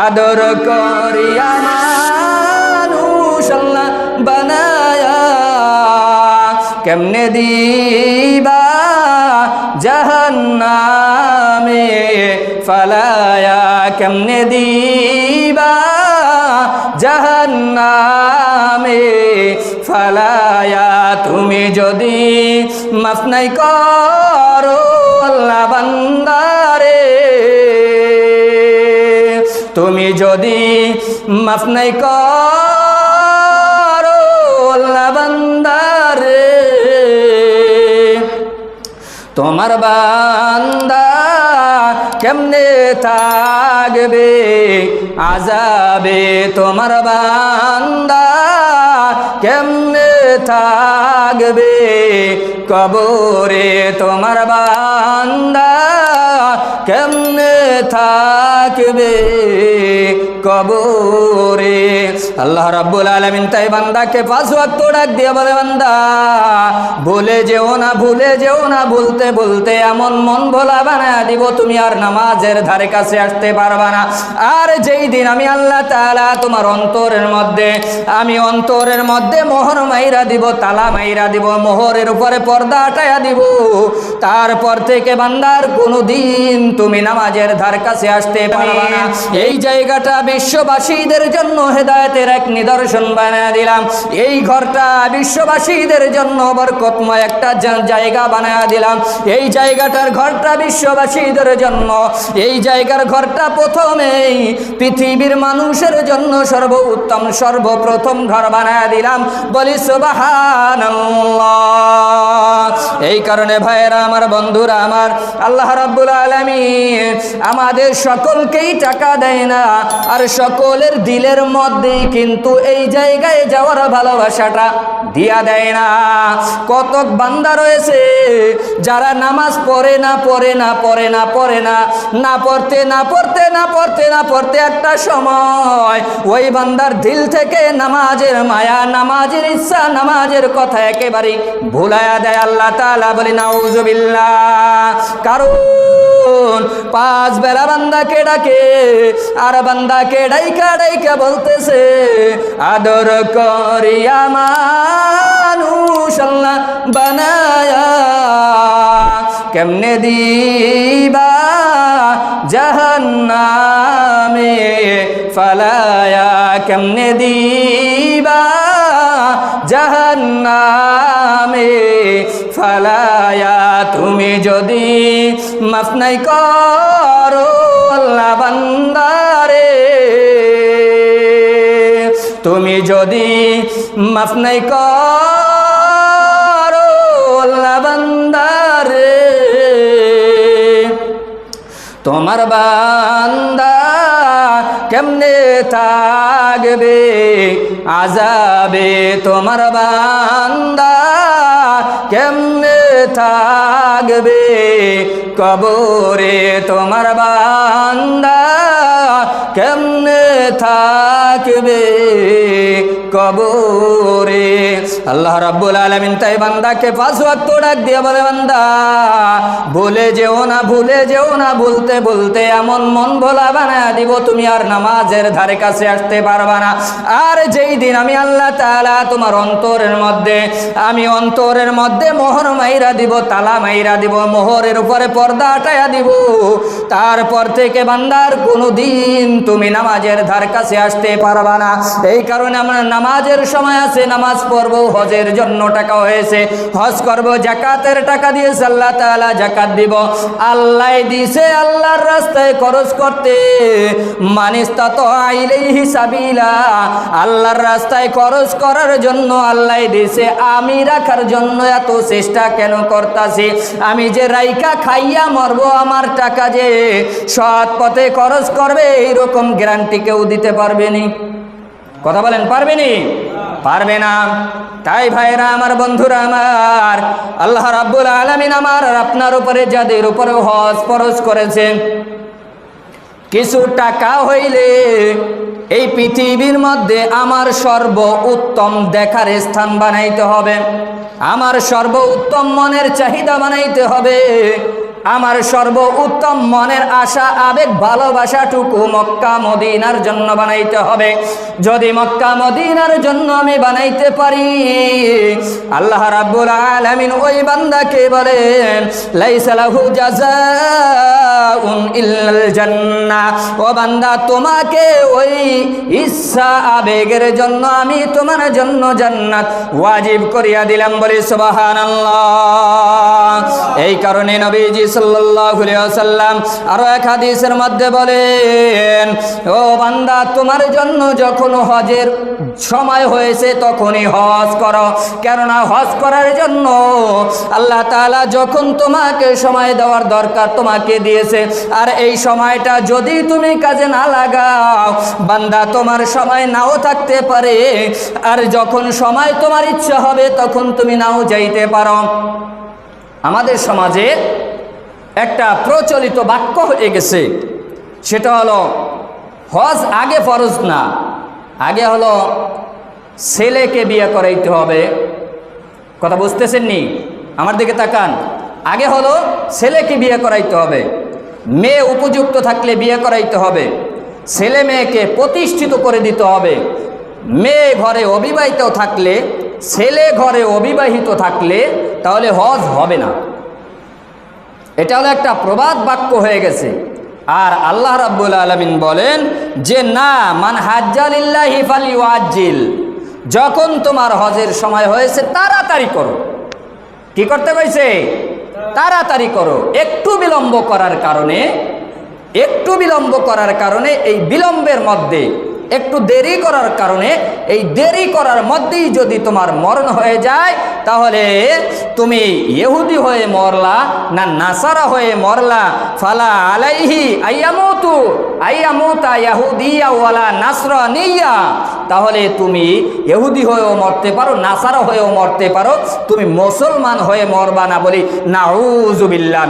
আদর করিয়া মানুষ আল্লাহ বানায়া কেমনে দিবা জাহান্নামে ফালায়া কেমনে দিবা জাহান্নামে ফালায়া তুমি যদি মাফ নাই করো আল্লাহ বান্দারে তুমি যদি মাফ নাই করো আল্লাহ বান্দারে তোমার বান্দা কেমনে থাকবে আযাবে তোমার বান্দা কেমনে থাকবে কবরে তোমার বান্দা কেমনে থাকবে কবরে আল্লাহ রাব্বুল আলামিন তাই বান্দাকে 5 ওয়াক্ত ডাক দিয়ে বলে বান্দা ভুলে যেও না ভুলে যেও না বলতে বলতে এমন মন ভোলা বানায় দিব তুমি আর নামাজের ধারে কাছে আসতে পারবা না। আর যেই দিন আমি আল্লাহ তাআলা তোমার অন্তরের মধ্যে মোহর মাইরা দিব, তালা মাইরা দিব, মোহরের উপরে পর্দা হটায়া দিব, তারপর থেকে বান্দার কোনোদিন তুমি নামাজের ধার কাছে আসতে পারবা না। এই জায়গাটা বিশ্ববাসীদের জন্য হেদায়েতের এক নিদর্শন বানিয়ে দিলাম। এই ঘরটা বিশ্ববাসীদের জন্য বরকতময় একটা জায়গা বানিয়ে দিলাম। এই জায়গাটার ঘরটা বিশ্ববাসীদের জন্য, এই জায়গার ঘরটা প্রথমেই পৃথিবীর মানুষের জন্য সর্বোত্তম সর্বপ্রথম ঘর বানিয়ে দিলাম। বলি সুবহানাল্লাহ। এই কারণে ভাইয়েরা আমার, বন্ধুরা আমার, আল্লাহ রাব্বুল আলামিন আমাদের সকলকেই টাকা দেয় না, আর সকলের দিলের মধ্যেই কিন্তু এই জায়গায় যাওয়ার ভালোবাসাটা দিয়া দেয় না। কতক বান্দা রয়েছে যারা নামাজ পড়ে না পড়ে না পড়ে না পড়ে না না পড়তে না পড়তে না পড়তে না পড়তে একটা সময় ওই বান্দার দিল থেকে নামাজের মায়া, নামাজের ইচ্ছা, নামাজের কথা একেবারেই ভুলায়া দেয়। আল্লাহ তাআলা বলি নাউযুবিল্লাহ। কারণ 5 বেলা বান্দাকে ডাকে, আর বান্দাকে ডাইকা ডাইকা বলতেছে আদর করিয়া মানুষ আল্লাহ বানায়া কেমনে দিবা জাহান্নামে ফালায়া কেমনে দিবা জাহান্নামে ফালায়া তুমি যদি মাফ নাই করো আল্লাহ বান্দারে তুমি যদি মাফ নাই করো আল্লাহ বান্দারে তোমার বান্দা কেমনে থাকবে আযাবে তোমার বান্দা কেমনে থাকবে কবরে তোমার বান্দা কেমনে থাকবে কবরে। আল্লাহ রাব্বুল আলামিন তাই বান্দাকে 5 ওয়াক্ত ডাক দিয়ে বলে বান্দা ভুলে যেও না ভুলে যেও না বলতে বলতে এমন মন ভোলা বানায় দিব তুমি আর নামাজের ধারে কাছে আসতে পারবা না। আর যেই দিন আমি আল্লাহ তাআলা তোমার অন্তরের মধ্যে মোহর মাইরা দিব, তালা মাইরা দিব, মোহরের উপরে পর্দা হটায়া দিব, তারপর থেকে বান্দার কোনোদিন তুমি নামাজের ধার কাছে আসতে পারবা না। এই কারণে আমরা নামাজের সময় আছে, নামাজ পড়বো, হজের জন্য টাকা হয়েছে, হজ করব, যাকাতের টাকা দিয়েছে আল্লাহ তাআলা, যাকাত দিব, আল্লাহ দিয়েছে আল্লাহর রাস্তায় খরচ করতে। মানিস্তাতা ইলাইহি সাবিলা, আল্লাহর রাস্তায় খরচ করার জন্য আল্লাহ দিয়েছে। আমি রাখার জন্য এত চেষ্টা কেন করতাছি? আমি যে রাইকা খাইয়া মরবো, আমার টাকা যে সৎ পথে খরচ করবে এইরকম গ্যারান্টি কেউ দিতে পারবেনি? কথা বলেন, পারবেনি? পারবে না। তাই ভাইরা আমার, বন্ধুরা আমার, আল্লাহ রাব্বুল আলামিন আমার আর আপনার উপরে যাদের উপরে হজ ফরজ করেছে, কিছু টাকা হইলে এই পৃথিবীর মধ্যে আমার সর্ব উত্তম দেখার স্থান বানাইতে হবে, আমার সর্ব উত্তম মনের চাহিদা বানাইতে হবে। আমার সর্ব উত্তম মনের আশা আবেগ ভালোবাসাটুকু মক্কা মদিনার জন্য বানাইতে হবে। যদি মক্কা মদিনার জন্য আমি বানাইতে পারি, আল্লাহ রাব্বুল আলামিন ওই বান্দাকে বলেন লাইসা লাহু জাযাউন ইল্লাল জান্নাহ। ও বান্দা, তোমাকে ওই ইচ্ছা আবেগের জন্য আমি তোমার জন্য জান্নাত ওয়াজিব করিয়া দিলাম। বলি সুবহানাল্লাহ। এই কারণে নবীজি সাল্লাল্লাহু আলাইহি ওয়াসাল্লাম আরো এক হাদিসের মধ্যে বলেন, ও বান্দা, তোমার জন্য যখন হজের সময় হয়েছে তখনই হজ করো। কেননা হজ করার জন্য আল্লাহ তাআলা যখন তোমাকে সময় দেওয়ার দরকার তোমাকে দিয়েছে। আর এই সময়টা যদি তুমি কাজে না লাগাও, বান্দা, তোমার সময় নাও থাকতে পারে। আর যখন সময় তোমার ইচ্ছা হবে তখন তুমি নাও যাইতে পারো। আমাদের সমাজে একটা প্রচলিত বাক্য হয়ে গেছে, সেটা হলো হজ আগে ফরজ না, আগে হলো ছেলেকে বিয়ে করাইতে হবে। কথা বুঝতেছেন নি? আমার দিকে তাকান। আগে হলো ছেলেকে বিয়ে করাইতে হবে, মেয়ে উপযুক্ত থাকলে বিয়ে করাইতে হবে, ছেলে মেয়েকে প্রতিষ্ঠিত করে দিতে হবে। মেয়ে ঘরে অবিবাহিত থাকলে, ছেলে ঘরে অবিবাহিত থাকলে তাহলে হজ হবে না। এটা হলো একটা প্রবাদ বাক্য হয়ে গেছে। আর আল্লাহ রাব্বুল আলামিন বলেন যে না, মান হাজ্জা লিল্লাহি ফালিউআজ্জিল, যখন তোমার হজের সময় হয়েছে তাড়াতাড়ি করো। কি করতে কইছে? তাড়াতাড়ি করো। একটু বিলম্ব করার কারণে এই বিলম্বের মধ্যে, একটু দেরি করার কারণে এই দেরি করার মধ্যেই যদি তোমার মরণ হয়ে যায়, তাহলে তুমি ইহুদি হয়ে মরলা না নাসারা হয়ে মরলা। ফালা আলাইহি আইয়ামুতা ইয়াহুদিয়া ওয়ালা নাসরানিয়া, তাহলে তুমি ইহুদি হয়েও মরতে পারো, নাসারা হয়েও মরতে পারো, তুমি মুসলমান হয়ে মরবা না। বলি নাউযুবিল্লাহ।